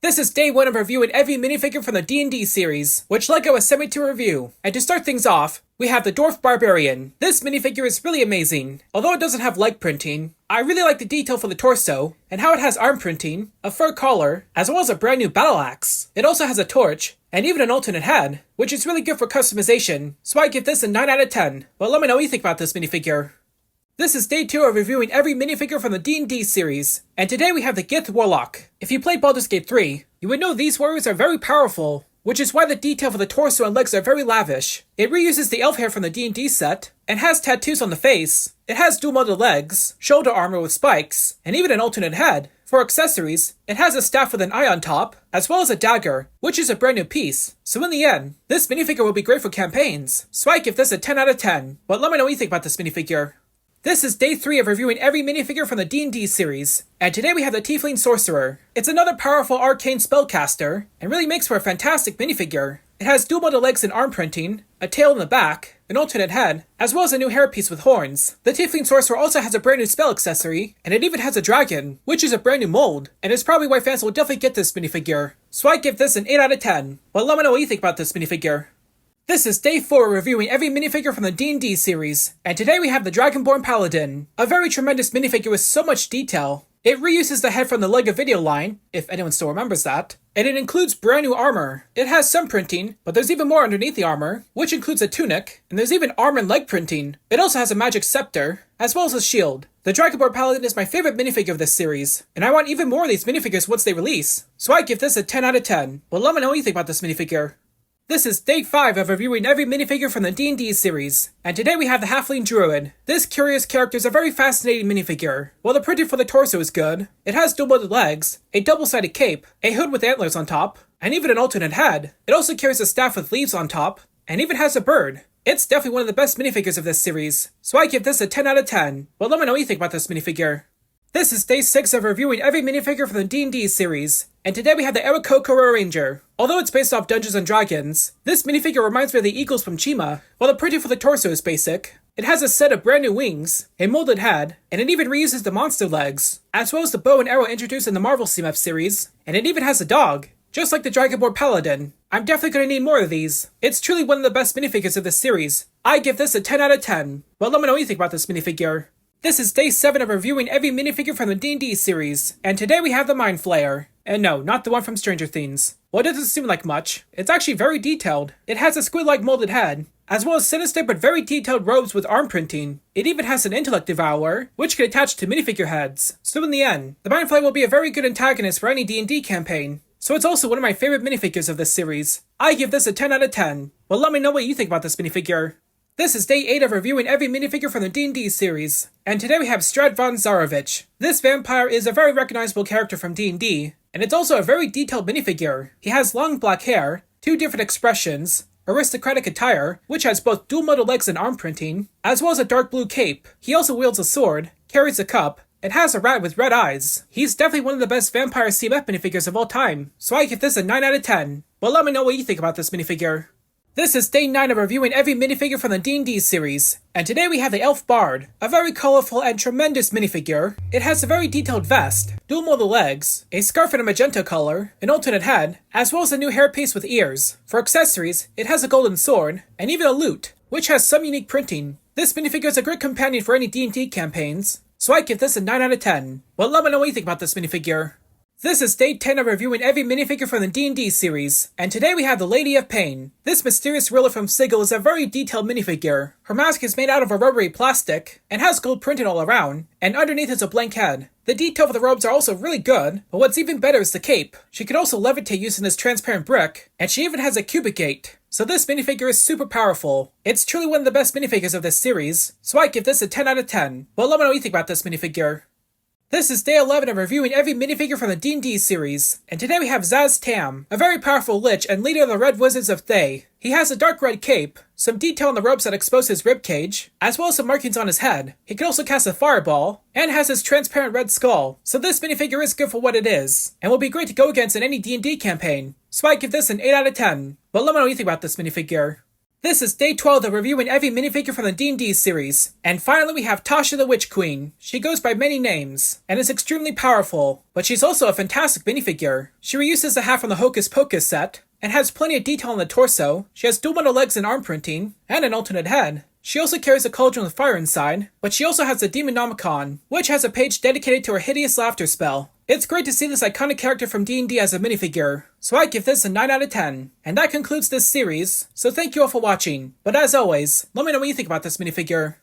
This is day 1 of reviewing every minifigure from the D&D series, which LEGO has sent me to review. And to start things off, we have the Dwarf Barbarian. This minifigure is really amazing. Although it doesn't have leg printing, I really like the detail for the torso, and how it has arm printing, a fur collar, as well as a brand new battle axe. It also has a torch, and even an alternate head, which is really good for customization, so I give this a 9 out of 10. But let me know what you think about this minifigure. This is day 2 of reviewing every minifigure from the D&D series, and today we have the Gith Warlock. If you played Baldur's Gate 3, you would know these warriors are very powerful, which is why the detail for the torso and legs are very lavish. It reuses the elf hair from the D&D set, and has tattoos on the face. It has dual-molded legs, shoulder armor with spikes, and even an alternate head. For accessories, it has a staff with an eye on top, as well as a dagger, which is a brand new piece. So in the end, this minifigure will be great for campaigns, so I give this a 10 out of 10. But let me know what you think about this minifigure. This is day 3 of reviewing every minifigure from the D&D series, and today we have the Tiefling sorcerer. It's another powerful arcane spellcaster, and really makes for a fantastic minifigure. It has dual-molded legs and arm printing, a tail in the back, an alternate head, as well as a new hairpiece with horns. The Tiefling sorcerer also has a brand new spell accessory, and it even has a dragon, which is a brand new mold, and it's probably why fans will definitely get this minifigure. So I give this an 8 out of 10. But let me know what you think about this minifigure. This is day 4 reviewing every minifigure from the D&D series, and today we have the Dragonborn Paladin, a very tremendous minifigure with so much detail. It reuses the head from the LEGO video line, if anyone still remembers that, and it includes brand new armor. It has some printing, but there's even more underneath the armor, which includes a tunic, and there's even arm and leg printing. It also has a magic scepter, as well as a shield. The Dragonborn Paladin is my favorite minifigure of this series, and I want even more of these minifigures once they release, so I give this a 10 out of 10. But let me know what you think about this minifigure. This is day 5 of reviewing every minifigure from the D&D series, and today we have the Halfling druid. This curious character is a very fascinating minifigure. While the printing for the torso is good, it has dual-molded legs, a double-sided cape, a hood with antlers on top, and even an alternate head. It also carries a staff with leaves on top, and even has a bird. It's definitely one of the best minifigures of this series, so I give this a 10 out of 10. But let me know what you think about this minifigure. This is day 6 of reviewing every minifigure from the D&D series, and today we have the Aarakocra Ranger. Although it's based off Dungeons & Dragons, this minifigure reminds me of the eagles from Chima. While the printing for the torso is basic, it has a set of brand new wings, a molded head, and it even reuses the monster legs, as well as the bow and arrow introduced in the Marvel CMF series, and it even has a dog, just like the Dragonborn Paladin. I'm definitely going to need more of these. It's truly one of the best minifigures of this series. I give this a 10 out of 10. But let me know what you think about this minifigure. This is day 7 of reviewing every minifigure from the D&D series, and today we have the Mind Flayer. And no, not the one from Stranger Things. Well, it doesn't seem like much. It's actually very detailed. It has a squid-like molded head, as well as sinister but very detailed robes with arm printing. It even has an intellect devourer, which can attach to minifigure heads. So in the end, the Mind Flayer will be a very good antagonist for any D&D campaign. So it's also one of my favorite minifigures of this series. I give this a 10 out of 10. Well, let me know what you think about this minifigure. This is day 8 of reviewing every minifigure from the D&D series, and today we have Strahd von Zarovich. This vampire is a very recognizable character from D&D, and it's also a very detailed minifigure. He has long black hair, 2 different expressions, aristocratic attire, which has both dual-molded legs and arm printing, as well as a dark blue cape. He also wields a sword, carries a cup, and has a rat with red eyes. He's definitely one of the best vampire CMF minifigures of all time, so I give this a 9 out of 10. But let me know what you think about this minifigure. This is day 9 of reviewing every minifigure from the D&D series, and today we have the Elf Bard, a very colorful and tremendous minifigure. It has a very detailed vest, dual-molded legs, a scarf in a magenta color, an alternate head, as well as a new hairpiece with ears. For accessories, it has a golden sword, and even a lute, which has some unique printing. This minifigure is a great companion for any D&D campaigns, so I give this a 9 out of 10. Well, let me know what you think about this minifigure. This is day 10 of reviewing every minifigure from the D&D series, and today we have the Lady of Pain. This mysterious ruler from Sigil is a very detailed minifigure. Her mask is made out of a rubbery plastic, and has gold printed all around, and underneath is a blank head. The detail for the robes are also really good, but what's even better is the cape. She can also levitate using this transparent brick, and she even has a cubic gate. So this minifigure is super powerful. It's truly one of the best minifigures of this series, so I give this a 10 out of 10. Well, let me know what you think about this minifigure. This is day 11 of reviewing every minifigure from the D&D series, and today we have Szass Tam, a very powerful lich and leader of the Red Wizards of Thay. He has a dark red cape, some detail on the robes that expose his ribcage, as well as some markings on his head. He can also cast a fireball, and has his transparent red skull, so this minifigure is good for what it is, and will be great to go against in any D&D campaign. So I give this an 8 out of 10. But let me know what you think about this minifigure. This is day 12 of reviewing every minifigure from the D&D series. And finally we have Tasha the Witch Queen. She goes by many names, and is extremely powerful, but she's also a fantastic minifigure. She reuses the hat from the Hocus Pocus set, and has plenty of detail on the torso. She has dual metal legs and arm printing, and an alternate head. She also carries a cauldron with fire inside, but she also has the Demonomicon, which has a page dedicated to her hideous laughter spell. It's great to see this iconic character from D&D as a minifigure, so I give this a 9 out of 10. And that concludes this series, so thank you all for watching. But as always, let me know what you think about this minifigure.